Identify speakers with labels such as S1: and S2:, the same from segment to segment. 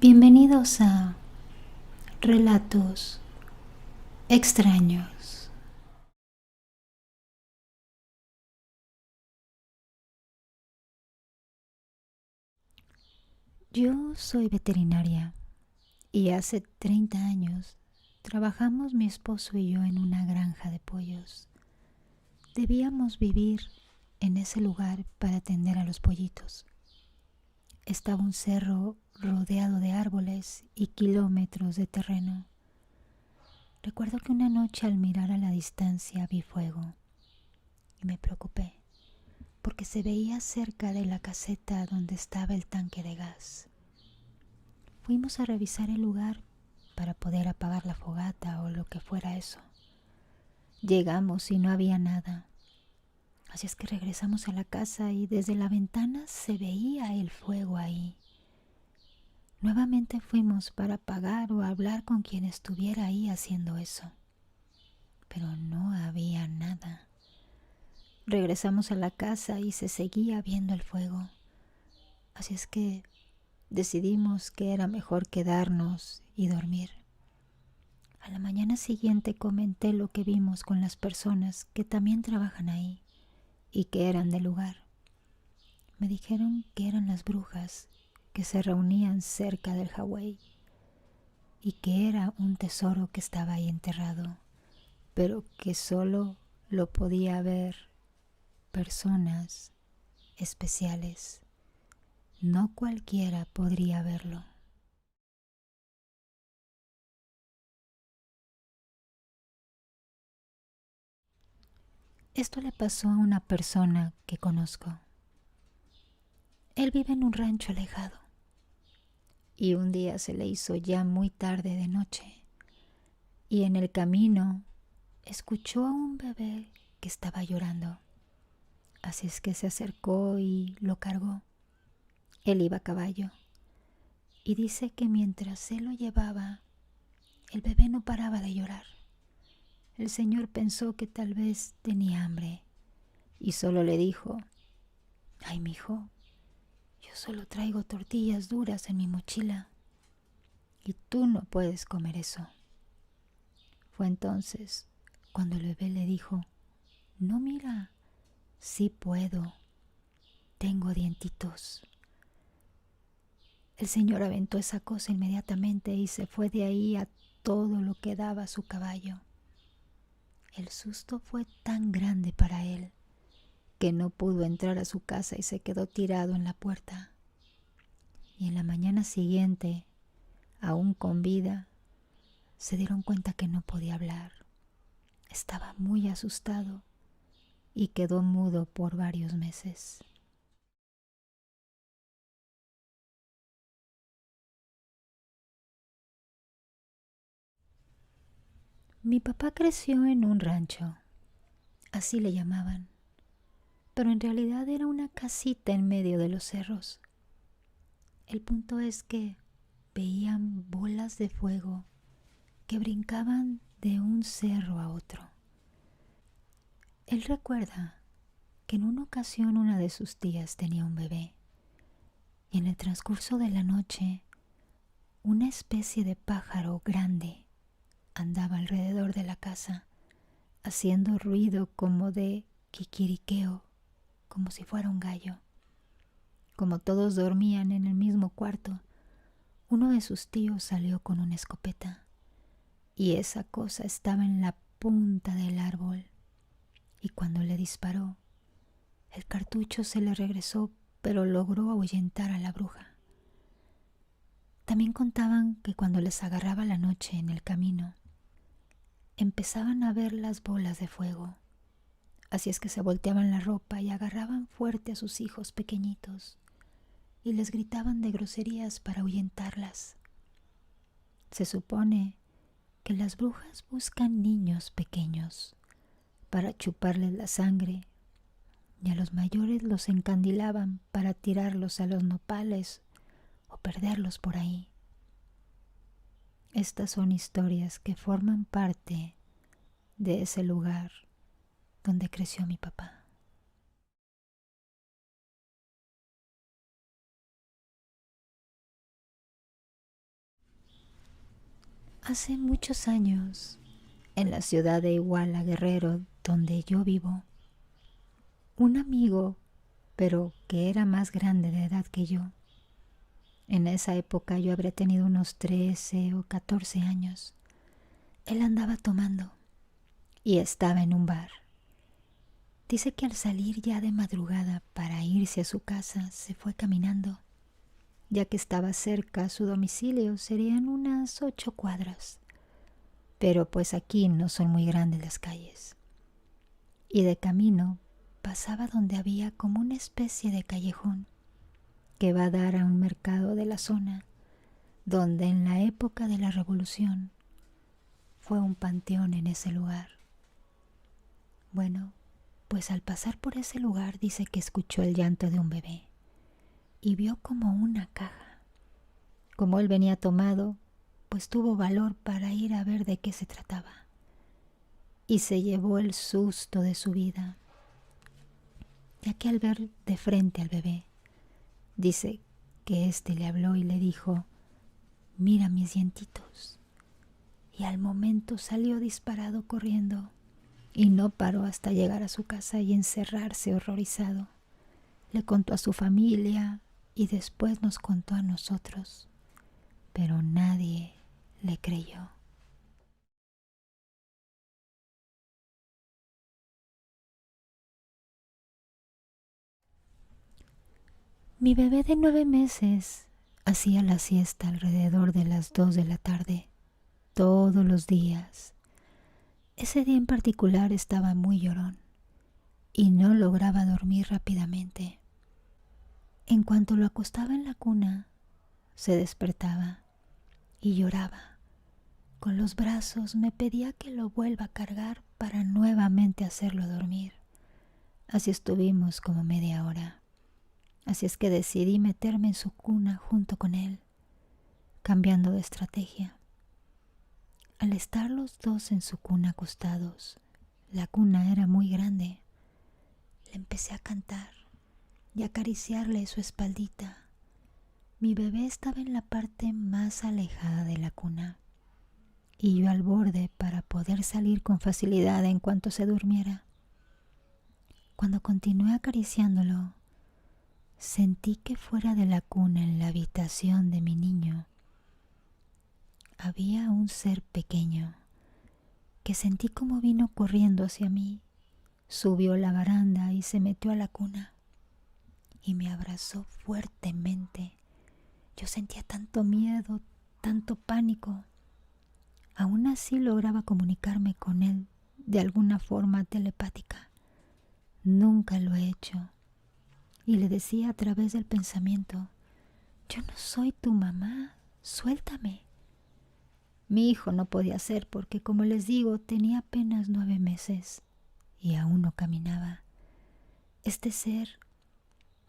S1: Bienvenidos a Relatos Extraños. Yo soy veterinaria y hace 30 años trabajamos mi esposo y yo en una granja de pollos. Debíamos vivir en ese lugar para atender a los pollitos. Estaba un cerro rodeado de árboles y kilómetros de terreno. Recuerdo que una noche al mirar a la distancia vi fuego y me preocupé porque se veía cerca de la caseta donde estaba el tanque de gas. Fuimos a revisar el lugar para poder apagar la fogata o lo que fuera eso. Llegamos y no había nada. Así es que regresamos a la casa y desde la ventana se veía el fuego ahí. Nuevamente fuimos para apagar o hablar con quien estuviera ahí haciendo eso. Pero no había nada. Regresamos a la casa y se seguía viendo el fuego. Así es que decidimos que era mejor quedarnos y dormir. A la mañana siguiente comenté lo que vimos con las personas que también trabajan ahí y que eran del lugar. Me dijeron que eran las brujas que se reunían cerca del Hawái y que era un tesoro que estaba ahí enterrado, pero que solo lo podía ver personas especiales. No cualquiera podría verlo. Esto le pasó a una persona que conozco. Él vive en un rancho alejado y un día se le hizo ya muy tarde de noche y en el camino escuchó a un bebé que estaba llorando. Así es que se acercó y lo cargó. Él iba a caballo y dice que mientras él lo llevaba, el bebé no paraba de llorar. El señor pensó que tal vez tenía hambre y solo le dijo: «Ay, mijo, yo solo traigo tortillas duras en mi mochila y tú no puedes comer eso». Fue entonces cuando el bebé le dijo: «No, mira, sí puedo, tengo dientitos». El señor aventó esa cosa inmediatamente y se fue de ahí a todo lo que daba su caballo. El susto fue tan grande para él que no pudo entrar a su casa y se quedó tirado en la puerta. Y en la mañana siguiente, aún con vida, se dieron cuenta que no podía hablar. Estaba muy asustado y quedó mudo por varios meses. Mi papá creció en un rancho, así le llamaban, pero en realidad era una casita en medio de los cerros. El punto es que veían bolas de fuego que brincaban de un cerro a otro. Él recuerda que en una ocasión una de sus tías tenía un bebé y en el transcurso de la noche una especie de pájaro grande andaba alrededor de la casa haciendo ruido como de quiquiriqueo, como si fuera un gallo. Como todos dormían en el mismo cuarto, uno de sus tíos salió con una escopeta y esa cosa estaba en la punta del árbol y cuando le disparó, el cartucho se le regresó, pero logró ahuyentar a la bruja. También contaban que cuando les agarraba la noche en el camino, empezaban a ver las bolas de fuego. Así es que se volteaban la ropa y agarraban fuerte a sus hijos pequeñitos y les gritaban de groserías para ahuyentarlas. Se supone que las brujas buscan niños pequeños para chuparles la sangre y a los mayores los encandilaban para tirarlos a los nopales o perderlos por ahí. Estas son historias que forman parte de ese lugar donde creció mi papá. Hace muchos años, en la ciudad de Iguala, Guerrero, donde yo vivo, un amigo, pero que era más grande de edad que yo. En esa época yo habría tenido unos 13 o 14 años. Él andaba tomando y estaba en un bar. Dice que al salir ya de madrugada para irse a su casa se fue caminando, ya que estaba cerca a su domicilio, serían unas 8 cuadras. Pero pues aquí no son muy grandes las calles. Y de camino pasaba donde había como una especie de callejón que va a dar a un mercado de la zona, donde en la época de la Revolución fue un panteón en ese lugar. Bueno, pues al pasar por ese lugar dice que escuchó el llanto de un bebé y vio como una caja. Como él venía tomado, pues tuvo valor para ir a ver de qué se trataba y se llevó el susto de su vida, ya que al ver de frente al bebé, dice que éste le habló y le dijo: «Mira mis dientitos». Y al momento salió disparado corriendo y no paró hasta llegar a su casa y encerrarse horrorizado. Le contó a su familia y después nos contó a nosotros, pero nadie le creyó. Mi bebé de 9 meses hacía la siesta alrededor de las 2 de la tarde, todos los días. Ese día en particular estaba muy llorón y no lograba dormir rápidamente. En cuanto lo acostaba en la cuna, se despertaba y lloraba. Con los brazos me pedía que lo vuelva a cargar para nuevamente hacerlo dormir. Así estuvimos como media hora. Así es que decidí meterme en su cuna junto con él, cambiando de estrategia. Al estar los dos en su cuna acostados, la cuna era muy grande, le empecé a cantar y acariciarle su espaldita. Mi bebé estaba en la parte más alejada de la cuna y yo al borde para poder salir con facilidad en cuanto se durmiera. Cuando continué acariciándolo, sentí que fuera de la cuna en la habitación de mi niño había un ser pequeño que sentí como vino corriendo hacia mí, subió la baranda y se metió a la cuna y me abrazó fuertemente. Yo sentía tanto miedo, tanto pánico. Aún así lograba comunicarme con él de alguna forma telepática. Nunca lo he hecho. Y le decía a través del pensamiento: «Yo no soy tu mamá, suéltame». Mi hijo no podía ser porque, como les digo, tenía apenas 9 meses y aún no caminaba. Este ser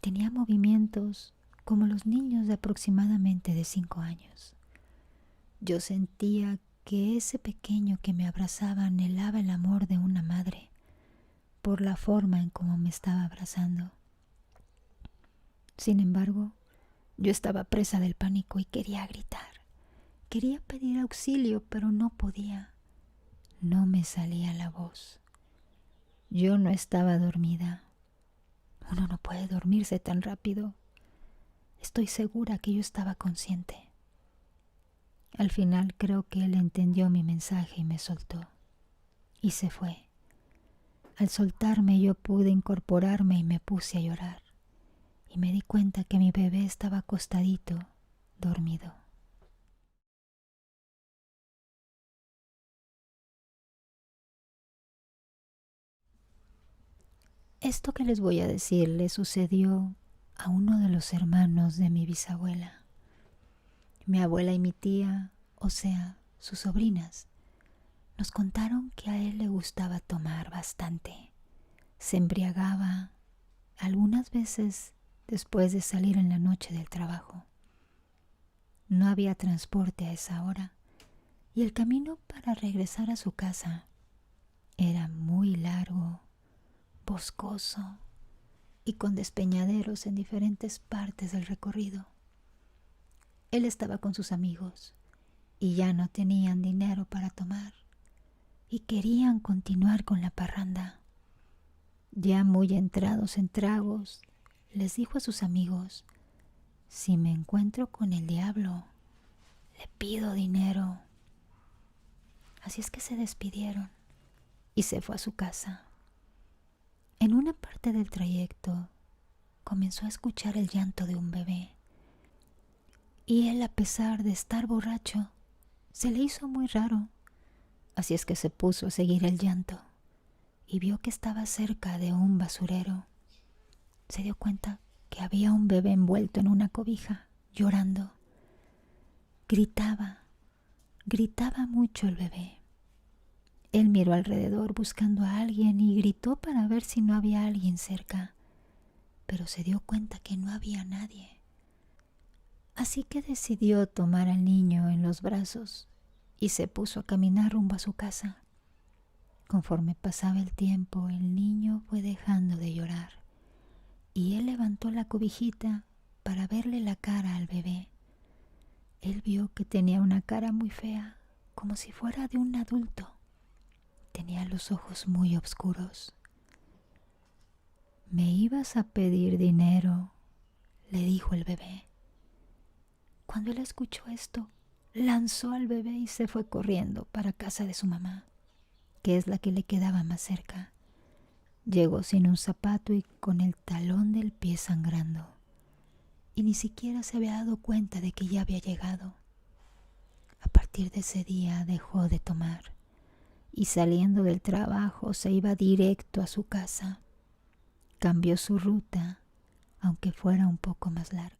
S1: tenía movimientos como los niños de aproximadamente de 5 años. Yo sentía que ese pequeño que me abrazaba anhelaba el amor de una madre por la forma en cómo me estaba abrazando. Sin embargo, yo estaba presa del pánico y quería gritar. Quería pedir auxilio, pero no podía. No me salía la voz. Yo no estaba dormida. Uno no puede dormirse tan rápido. Estoy segura que yo estaba consciente. Al final creo que él entendió mi mensaje y me soltó. Y se fue. Al soltarme yo pude incorporarme y me puse a llorar. Y me di cuenta que mi bebé estaba acostadito, dormido. Esto que les voy a decir le sucedió a uno de los hermanos de mi bisabuela. Mi abuela y mi tía, o sea, sus sobrinas, nos contaron que a él le gustaba tomar bastante. Se embriagaba algunas veces después de salir en la noche del trabajo. No había transporte a esa hora y el camino para regresar a su casa era muy largo, boscoso y con despeñaderos en diferentes partes del recorrido. Él estaba con sus amigos y ya no tenían dinero para tomar y querían continuar con la parranda. Ya muy entrados en tragos, les dijo a sus amigos: si me encuentro con el diablo, le pido dinero. Así es que se despidieron y se fue a su casa. En una parte del trayecto comenzó a escuchar el llanto de un bebé, y él, a pesar de estar borracho, se le hizo muy raro. Así es que se puso a seguir el llanto y vio que estaba cerca de un basurero. Se dio cuenta que había un bebé envuelto en una cobija, llorando. Gritaba mucho el bebé. Él miró alrededor buscando a alguien y gritó para ver si no había alguien cerca, pero se dio cuenta que no había nadie. Así que decidió tomar al niño en los brazos y se puso a caminar rumbo a su casa. Conforme pasaba el tiempo, el niño fue dejando de llorar y él levantó la cobijita para verle la cara al bebé. Él vio que tenía una cara muy fea, como si fuera de un adulto. Tenía los ojos muy oscuros. «¿Me ibas a pedir dinero?», le dijo el bebé. Cuando él escuchó esto, lanzó al bebé y se fue corriendo para casa de su mamá, que es la que le quedaba más cerca. Llegó sin un zapato y con el talón del pie sangrando, y ni siquiera se había dado cuenta de que ya había llegado. A partir de ese día dejó de tomar y, saliendo del trabajo, se iba directo a su casa. Cambió su ruta, aunque fuera un poco más larga.